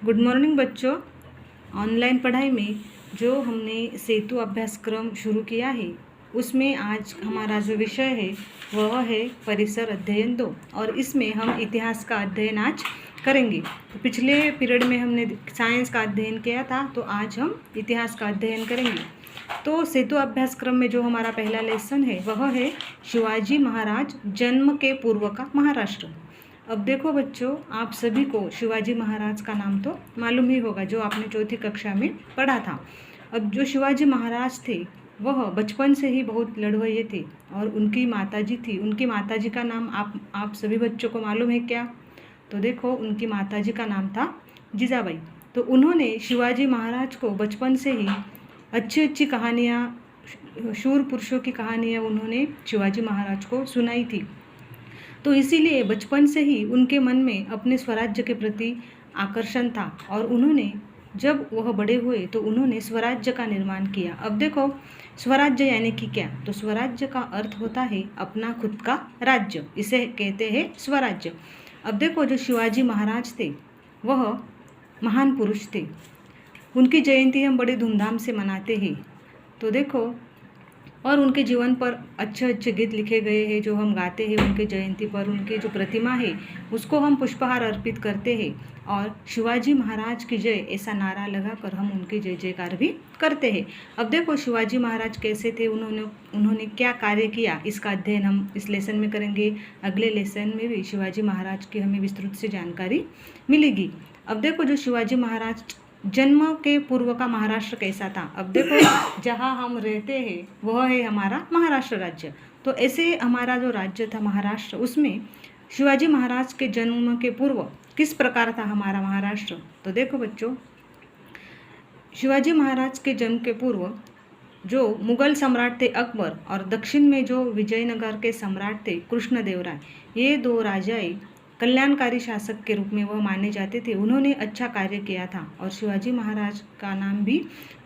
Good morning बच्चों। Online पढ़ाई में जो हमने सेतु अभ्यासक्रम शुरू किया है उसमें आज हमारा जो विषय है वह है परिसर अध्ययन 2 और इसमें हम इतिहास का अध्ययन आज करेंगे। तो पिछले पीरियड में हमने साइंस का अध्ययन किया था, तो आज हम इतिहास का अध्ययन करेंगे। तो सेतु अभ्यासक्रम में जो हमारा पहला लेसन है वह है शिवाजी महाराज जन्म के पूर्व का महाराष्ट्र। अब देखो बच्चों, आप सभी को शिवाजी महाराज का नाम तो मालूम ही होगा, जो आपने चौथी कक्षा में पढ़ा था। अब जो शिवाजी महाराज थे वह बचपन से ही बहुत लड़वैये थे और उनकी माताजी थी। उनकी माताजी का नाम आप सभी बच्चों को मालूम है क्या? तो देखो, उनकी माताजी का नाम था जीजाबाई। तो उन्होंने शिवाजी महाराज को बचपन से ही अच्छी अच्छी कहानियाँ, शूर पुरुषों की कहानियाँ उन्होंने शिवाजी महाराज को सुनाई थी। तो इसीलिए बचपन से ही उनके मन में अपने स्वराज्य के प्रति आकर्षण था और उन्होंने जब वह बड़े हुए तो उन्होंने स्वराज्य का निर्माण किया। अब देखो, स्वराज्य यानी कि क्या? तो स्वराज्य का अर्थ होता है अपना खुद का राज्य, इसे कहते हैं स्वराज्य। अब देखो, जो शिवाजी महाराज थे वह महान पुरुष थे। उनकी जयंती हम बड़े धूमधाम से मनाते हैं। तो देखो, और उनके जीवन पर अच्छे अच्छे गीत लिखे गए हैं जो हम गाते हैं उनके जयंती पर। उनकी जो प्रतिमा है उसको हम पुष्पहार अर्पित करते हैं और शिवाजी महाराज की जय ऐसा नारा लगाकर हम उनकी जय जयकार भी करते हैं। अब देखो, शिवाजी महाराज कैसे थे, उन्होंने क्या कार्य किया, इसका अध्ययन हम इस लेसन में करेंगे। अगले लेसन में भी शिवाजी महाराज की हमें विस्तृत से जानकारी मिलेगी। अब देखो, जो शिवाजी महाराज जन्म के पूर्व का महाराष्ट्र कैसा था। अब देखो, जहाँ हम रहते हैं वह है हमारा महाराष्ट्र राज्य। तो ऐसे हमारा जो राज्य था महाराष्ट्र, उसमें शिवाजी महाराज के जन्म के पूर्व किस प्रकार था हमारा महाराष्ट्र। तो देखो बच्चों, शिवाजी महाराज के जन्म के पूर्व जो मुगल सम्राट थे अकबर और दक्षिण में जो विजयनगर के सम्राट थे कृष्णदेवराय, ये दो राजाएं कल्याणकारी शासक के रूप में वह माने जाते थे। उन्होंने अच्छा कार्य किया था और शिवाजी महाराज का नाम भी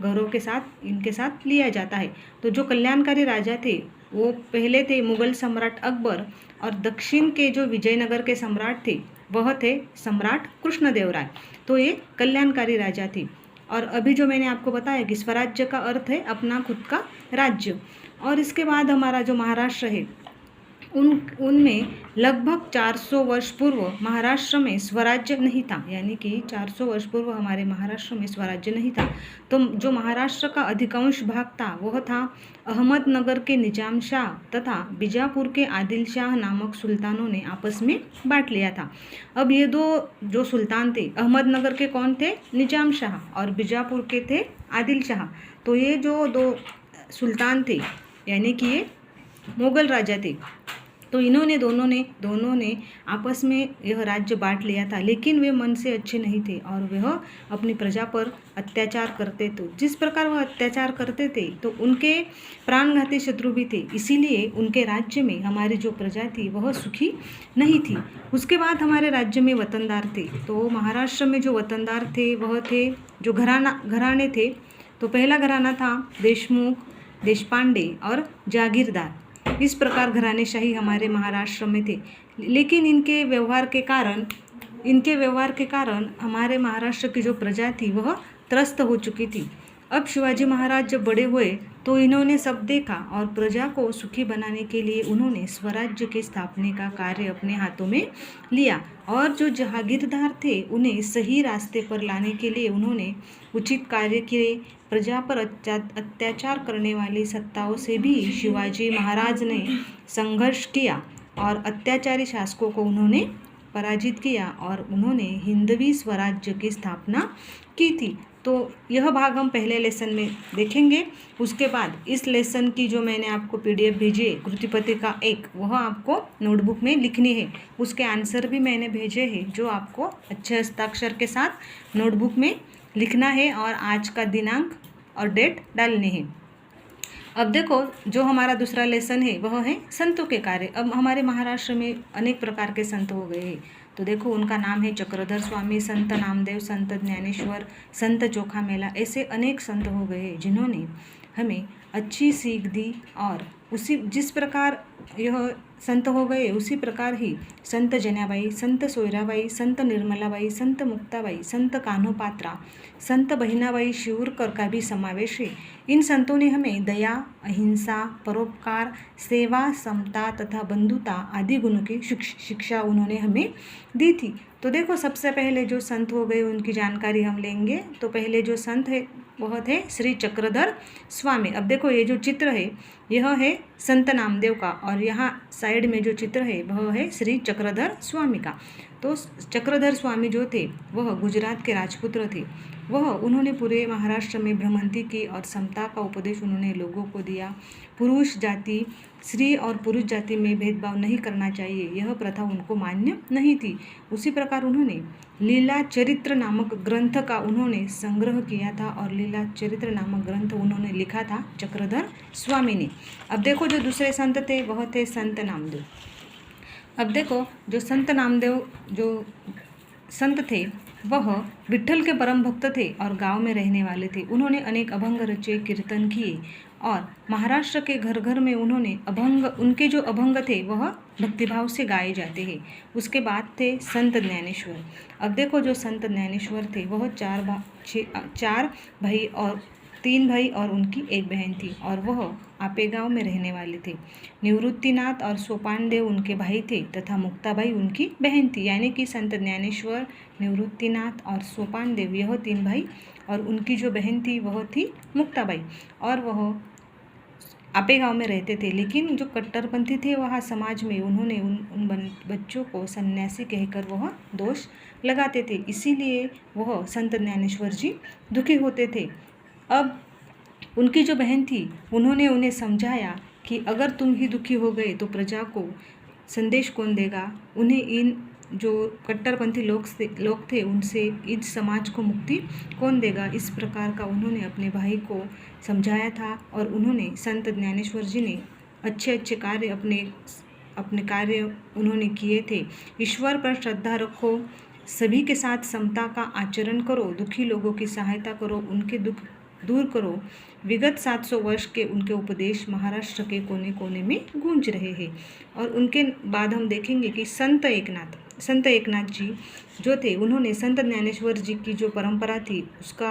गौरव के साथ इनके साथ लिया जाता है। तो जो कल्याणकारी राजा थे वो पहले थे मुगल सम्राट अकबर और दक्षिण के जो विजयनगर के सम्राट थे वह थे सम्राट कृष्णदेवराय। तो ये कल्याणकारी राजा थे। और अभी जो मैंने आपको बताया कि स्वराज्य का अर्थ है अपना खुद का राज्य। और इसके बाद हमारा जो महाराष्ट्र है उनमें लगभग 400 वर्ष पूर्व महाराष्ट्र में स्वराज्य नहीं था, यानी कि 400 वर्ष पूर्व हमारे महाराष्ट्र में स्वराज्य नहीं था। तो जो महाराष्ट्र का अधिकांश भाग था वह था अहमदनगर के निजाम शाह तथा बीजापुर के आदिल शाह नामक सुल्तानों ने आपस में बांट लिया था। अब ये दो जो सुल्तान थे, अहमदनगर के कौन थे? निजाम शाह, और बीजापुर के थे आदिल शाह। तो ये जो दो सुल्तान थे यानी कि ये मुगल राजा थे। तो इन्होंने दोनों ने आपस में यह राज्य बांट लिया था, लेकिन वे मन से अच्छे नहीं थे और वह अपनी प्रजा पर अत्याचार करते। तो जिस प्रकार वह अत्याचार करते थे तो उनके प्राणघाती शत्रु भी थे, इसीलिए उनके राज्य में हमारी जो प्रजा थी वह सुखी नहीं थी। उसके बाद हमारे राज्य में वतनदार थे। तो महाराष्ट्र में जो वतनदार थे वह थे जो घराने थे। तो पहला घराना था देशमुख, देशपांडे और जागीरदार। इस प्रकार घरानेशाही हमारे महाराष्ट्र में थे, लेकिन इनके व्यवहार के कारण हमारे महाराष्ट्र की जो प्रजा थी वह त्रस्त हो चुकी थी। अब शिवाजी महाराज जब बड़े हुए तो इन्होंने सब देखा और प्रजा को सुखी बनाने के लिए उन्होंने स्वराज्य के स्थापने का कार्य अपने हाथों में लिया और जो जहागीरदार थे उन्हें सही रास्ते पर लाने के लिए उन्होंने उचित कार्य किए। प्रजा पर अत्याचार करने वाली सत्ताओं से भी शिवाजी महाराज ने संघर्ष किया और अत्याचारी शासकों को उन्होंने पराजित किया और उन्होंने हिंदवी स्वराज्य की स्थापना की थी। तो यह भाग हम पहले लेसन में देखेंगे। उसके बाद इस लेसन की जो मैंने आपको PDF भेजी है कृतिपत्रिका 1, वह आपको नोटबुक में लिखनी है। उसके आंसर भी मैंने भेजे हैं जो आपको अच्छे हस्ताक्षर के साथ नोटबुक में लिखना है और आज का दिनांक और डेट डालनी है। अब देखो, जो हमारा दूसरा लेसन है वह है संतों के कार्य। अब हमारे महाराष्ट्र में अनेक प्रकार के संत हो गए हैं। तो देखो, उनका नाम है चक्रधर स्वामी, संत नामदेव, संत ज्ञानेश्वर, संत चोखा मेला। ऐसे अनेक संत हो गए हैं जिन्होंने हमें अच्छी सीख दी और जिस प्रकार यह संत हो गए, उसी प्रकार ही संत जनाबाई, संत सोयराबाई, संत निर्मलाबाई, संत मुक्ताबाई, संत कान्होपात्रा, संत बहिनाबाई शिवूरकर का भी समावेश है। इन संतों ने हमें दया, अहिंसा, परोपकार, सेवा, समता तथा बंधुता आदि गुणों की शिक्षा उन्होंने हमें दी थी। तो देखो, सबसे पहले जो संत हो गए उनकी जानकारी हम लेंगे। तो पहले जो संत है वह थे श्री चक्रधर स्वामी। अब देखो, ये जो चित्र है यह है संत नामदेव का, और यहाँ साइड में जो चित्र है वह है श्री चक्रधर स्वामी का। तो चक्रधर स्वामी जो थे वह गुजरात के राजपुत्र थे। उन्होंने पूरे महाराष्ट्र में भ्रमंती की और समता का उपदेश उन्होंने लोगों को दिया। पुरुष जाति, स्त्री और पुरुष जाति में भेदभाव नहीं करना चाहिए, यह प्रथा उनको मान्य नहीं थी। उसी प्रकार उन्होंने लीला चरित्र नामक ग्रंथ का उन्होंने संग्रह किया था, और लीला चरित्र नामक ग्रंथ उन्होंने लिखा था चक्रधर स्वामी ने। अब देखो, जो दूसरे संत थे वह थे संत नामदेव। अब देखो, जो संत नामदेव जो संत थे वह विट्ठल के परम भक्त थे और गांव में रहने वाले थे। उन्होंने अनेक अभंग रचे, कीर्तन किए, और महाराष्ट्र के घर घर में उन्होंने उनके जो अभंग थे वह भक्तिभाव से गाए जाते हैं। उसके बाद थे संत ज्ञानेश्वर। अब देखो, जो संत ज्ञानेश्वर थे वह चार भाई और 3 भाई और उनकी एक बहन थी, और वह आपेगांव में रहने वाले थे। निवृत्तिनाथ और सोपानदेव उनके भाई थे तथा मुक्ताबाई उनकी बहन थी। यानी कि संत ज्ञानेश्वर, निवृत्तिनाथ और सोपानदेव यह 3 भाई, और उनकी जो बहन थी वह थी मुक्ताबाई, और वह आपेगांव में रहते थे। लेकिन जो कट्टरपंथी थे वह समाज में उन्होंने उन बच्चों को सन्यासी कहकर वह दोष लगाते थे। इसीलिए वह संत ज्ञानेश्वर जी दुखी होते थे। अब उनकी जो बहन थी उन्होंने उन्हें समझाया कि अगर तुम ही दुखी हो गए तो प्रजा को संदेश कौन देगा, उन्हें इन जो कट्टरपंथी लोग थे उनसे इस समाज को मुक्ति कौन देगा। इस प्रकार का उन्होंने अपने भाई को समझाया था, और उन्होंने संत ज्ञानेश्वर जी ने अच्छे अच्छे कार्य अपने कार्य उन्होंने किए थे। ईश्वर पर श्रद्धा रखो, सभी के साथ समता का आचरण करो, दुखी लोगों की सहायता करो, उनके दुख दूर करो। विगत 700 वर्ष के उनके उपदेश महाराष्ट्र के कोने कोने में गूंज रहे हैं। और उनके बाद हम देखेंगे कि संत एकनाथ जी जो थे उन्होंने संत ज्ञानेश्वर जी की जो परंपरा थी उसका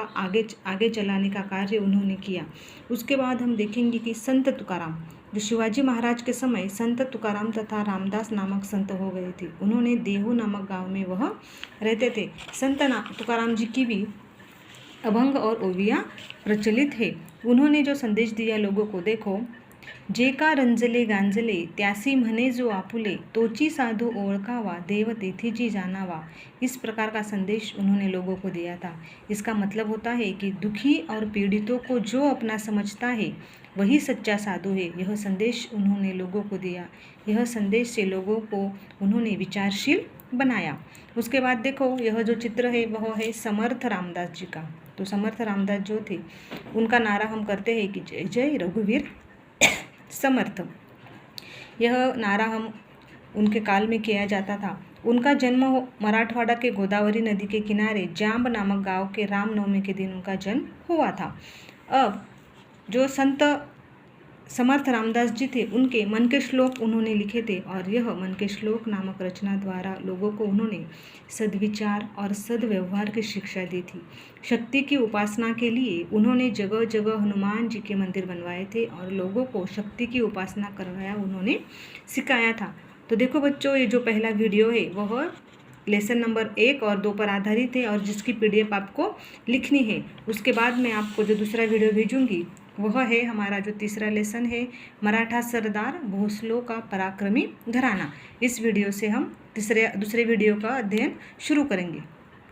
आगे चलाने का कार्य उन्होंने किया। उसके बाद हम देखेंगे कि संत तुकाराम, जो शिवाजी महाराज के समय संत तुकाराम तथा रामदास नामक संत हो गए थे। उन्होंने देहू नामक गांव में वह रहते थे। संत तुकाराम जी की भी अभंग और ओविया प्रचलित है। उन्होंने जो संदेश दिया लोगों को, देखो, जे का रंजले गांजले त्यासी म्हणे जो आपुले, तोची साधू ओळखावा देव तेथे जी जानावा। इस प्रकार का संदेश उन्होंने लोगों को दिया था। इसका मतलब होता है कि दुखी और पीड़ितों को जो अपना समझता है वही सच्चा साधु है। यह संदेश उन्होंने लोगों को दिया। यह संदेश से लोगों को उन्होंने विचारशील बनाया। उसके बाद देखो, यह जो चित्र है वह है समर्थ रामदास जी का। तो समर्थ रामदास जो थे उनका नारा हम करते हैं कि जय जय रघुवीर समर्थ। यह नारा हम उनके काल में किया जाता था। उनका जन्म मराठवाड़ा के गोदावरी नदी के किनारे जांब नामक गांव के रामनवमी के दिन उनका जन्म हुआ था। अब जो संत समर्थ रामदास जी थे उनके मन के श्लोक उन्होंने लिखे थे, और यह मन के श्लोक नामक रचना द्वारा लोगों को उन्होंने सद्विचार और सद्व्यवहार की शिक्षा दी थी। शक्ति की उपासना के लिए उन्होंने जगह जगह हनुमान जी के मंदिर बनवाए थे और लोगों को शक्ति की उपासना करवाया उन्होंने सिखाया था। तो देखो बच्चों, ये जो पहला वीडियो है वह लेसन नंबर 1 और 2 पर आधारित है, और जिसकी PDF आपको लिखनी है। उसके बाद मैं आपको जो दूसरा वीडियो भेजूंगी वह है हमारा जो तीसरा लेसन है, मराठा सरदार भोसले का पराक्रमी घराना। इस वीडियो से हम दूसरे वीडियो का अध्ययन शुरू करेंगे।